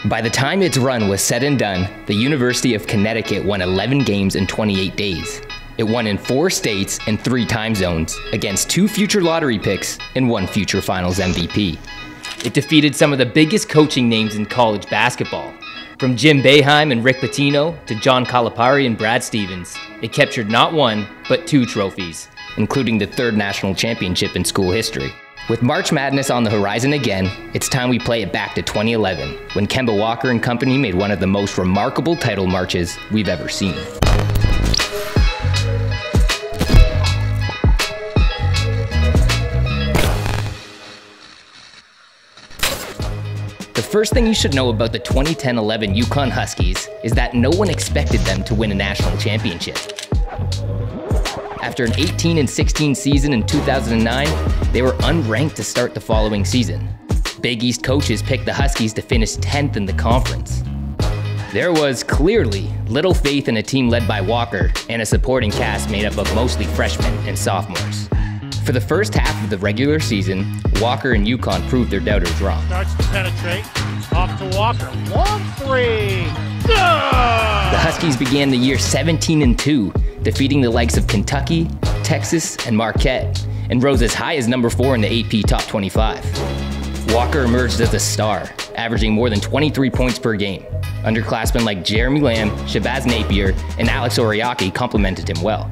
By the time its run was said and done, the University of Connecticut won 11 games in 28 days. It won in 4 states and 3 time zones, against 2 future lottery picks and 1 future finals MVP. It defeated some of the biggest coaching names in college basketball. From Jim Boeheim and Rick Pitino to John Calipari and Brad Stevens, it captured not 1, but 2 trophies, including the 3rd national championship in school history. With March Madness on the horizon again, it's time we play it back to 2011, when Kemba Walker and company made one of the most remarkable title marches we've ever seen. The first thing you should know about the 2010-11 UConn Huskies is that no one expected them to win a national championship. After an 18-16 season in 2009, they were unranked to start the following season. Big East coaches picked the Huskies to finish 10th in the conference. There was clearly little faith in a team led by Walker and a supporting cast made up of mostly freshmen and sophomores. For the first half of the regular season, Walker and UConn proved their doubters wrong. Starts to penetrate, off to Walker, 1-3, good! The Huskies began the year 17-2, defeating the likes of Kentucky, Texas, and Marquette, and rose as high as number 4 in the AP Top 25. Walker emerged as a star, averaging more than 23 points per game. Underclassmen like Jeremy Lamb, Shabazz Napier, and Alex Oriaki complimented him well.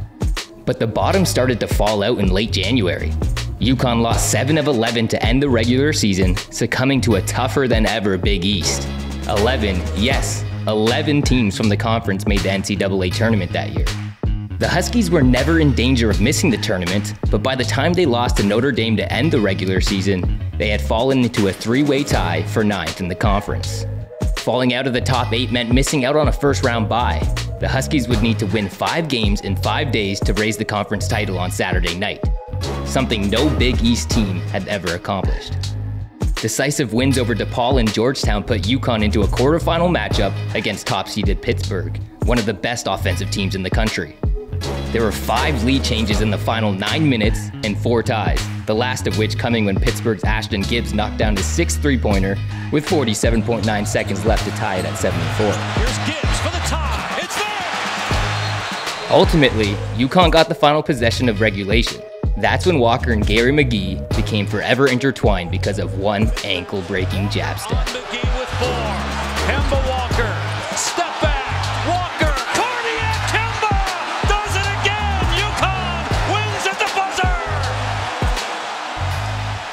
But the bottom started to fall out in late January. UConn lost 7 of 11 to end the regular season, succumbing to a tougher than ever Big East. 11 teams from the conference made the NCAA tournament that year. The Huskies were never in danger of missing the tournament, but by the time they lost to Notre Dame to end the regular season, they had fallen into a 3-way tie for 9th in the conference. Falling out of the top 8 meant missing out on a first-round bye. The Huskies would need to win 5 games in 5 days to raise the conference title on Saturday night, something no Big East team had ever accomplished. Decisive wins over DePaul and Georgetown put UConn into a quarterfinal matchup against top-seeded Pittsburgh, one of the best offensive teams in the country. There were 5 lead changes in the final 9 minutes and 4 ties, the last of which coming when Pittsburgh's Ashton Gibbs knocked down his 6th three-pointer with 47.9 seconds left to tie it at 74. Here's Gibbs for the tie, it's there! Ultimately, UConn got the final possession of regulation. That's when Walker and Gary McGee became forever intertwined because of one ankle-breaking jab step. McGee with 4, Kemba Walker, step back, Walker, cardiac Kemba, does it again, UConn wins at the buzzer!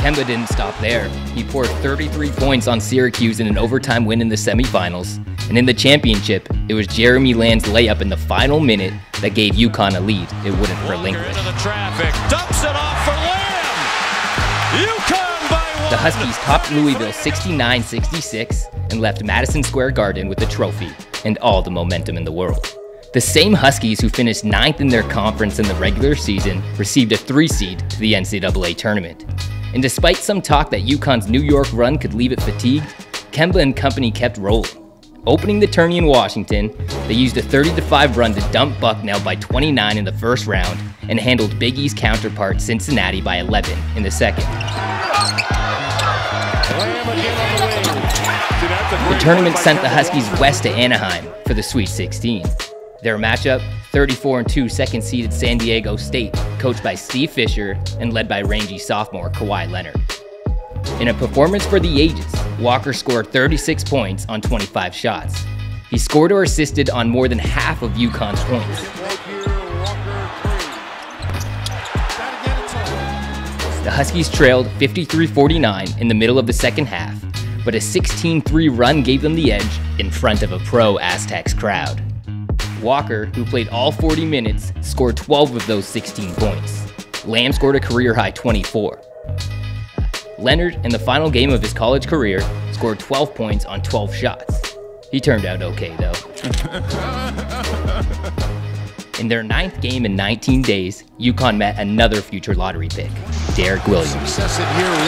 Kemba didn't stop there. He poured 33 points on Syracuse in an overtime win in the semifinals, and in the championship, it was Jeremy Lamb's layup in the final minute that gave UConn a lead it wouldn't relinquish. Into the traffic, dumps it off for Lamb! UConn by 1! The Huskies topped Louisville 69-66 and left Madison Square Garden with the trophy and all the momentum in the world. The same Huskies who finished 9th in their conference in the regular season received a 3 seed to the NCAA tournament. And despite some talk that UConn's New York run could leave it fatigued, Kemba and company kept rolling. Opening the tourney in Washington, they used a 30-5 run to dump Bucknell by 29 in the first round and handled Big East counterpart Cincinnati by 11 in the second. The tournament sent the Huskies west to Anaheim for the Sweet 16. Their matchup, 34-2 second-seeded San Diego State, coached by Steve Fisher and led by rangy sophomore Kawhi Leonard. In a performance for the ages, Walker scored 36 points on 25 shots. He scored or assisted on more than half of UConn's points. The Huskies trailed 53-49 in the middle of the second half, but a 16-3 run gave them the edge in front of a pro Aztecs crowd. Walker, who played all 40 minutes, scored 12 of those 16 points. Lamb scored a career-high 24. Leonard, in the final game of his college career, scored 12 points on 12 shots. He turned out okay, though. In their 9th game in 19 days, UConn met another future lottery pick, Derek Williams. Success at year 1.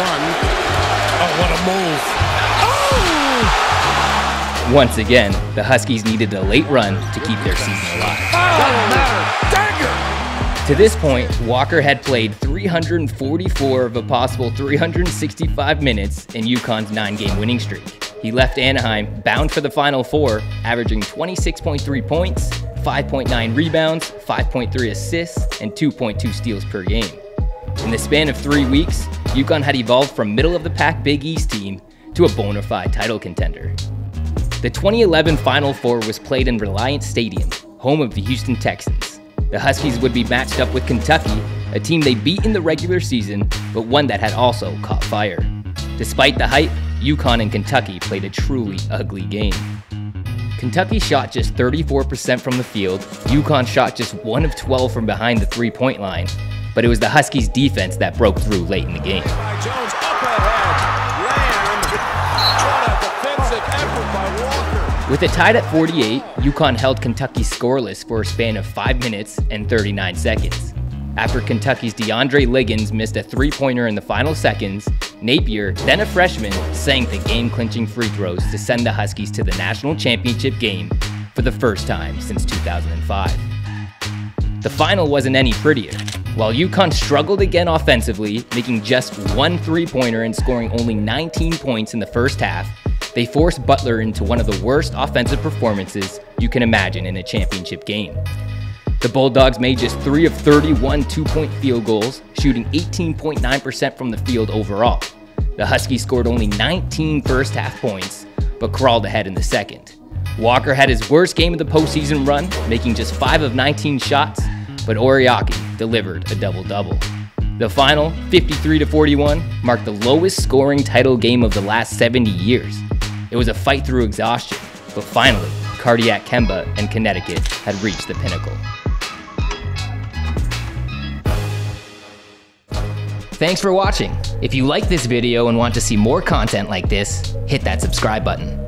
Oh, what a move. Oh! Once again, the Huskies needed a late run to keep their season alive. Doesn't matter. Dagger! To this point, Walker had played 344 of a possible 365 minutes in UConn's 9-game winning streak. He left Anaheim bound for the Final Four, averaging 26.3 points, 5.9 rebounds, 5.3 assists, and 2.2 steals per game. In the span of 3 weeks, UConn had evolved from middle-of-the-pack Big East team to a bona fide title contender. The 2011 Final Four was played in Reliant Stadium, home of the Houston Texans. The Huskies would be matched up with Kentucky, a team they beat in the regular season, but one that had also caught fire. Despite the hype, UConn and Kentucky played a truly ugly game. Kentucky shot just 34% from the field, UConn shot just 1 of 12 from behind the three-point line, but it was the Huskies' defense that broke through late in the game. Jones up ahead, Lamb, what a defensive effort by Walker. With it tied at 48, UConn held Kentucky scoreless for a span of 5 minutes and 39 seconds. After Kentucky's DeAndre Liggins missed a three-pointer in the final seconds, Napier, then a freshman, sank the game-clinching free throws to send the Huskies to the national championship game for the first time since 2005. The final wasn't any prettier. While UConn struggled again offensively, making just 1 three-pointer and scoring only 19 points in the first half, they forced Butler into one of the worst offensive performances you can imagine in a championship game. The Bulldogs made just 3 of 31 two-point field goals, shooting 18.9% from the field overall. The Huskies scored only 19 first-half points, but crawled ahead in the second. Walker had his worst game of the postseason run, making just 5 of 19 shots, but Oriaki delivered a double-double. The final, 53-41, marked the lowest scoring title game of the last 70 years. It was a fight through exhaustion, but finally, Cardiac Kemba and Connecticut had reached the pinnacle. Thanks for watching. If you like this video and want to see more content like this, hit that subscribe button.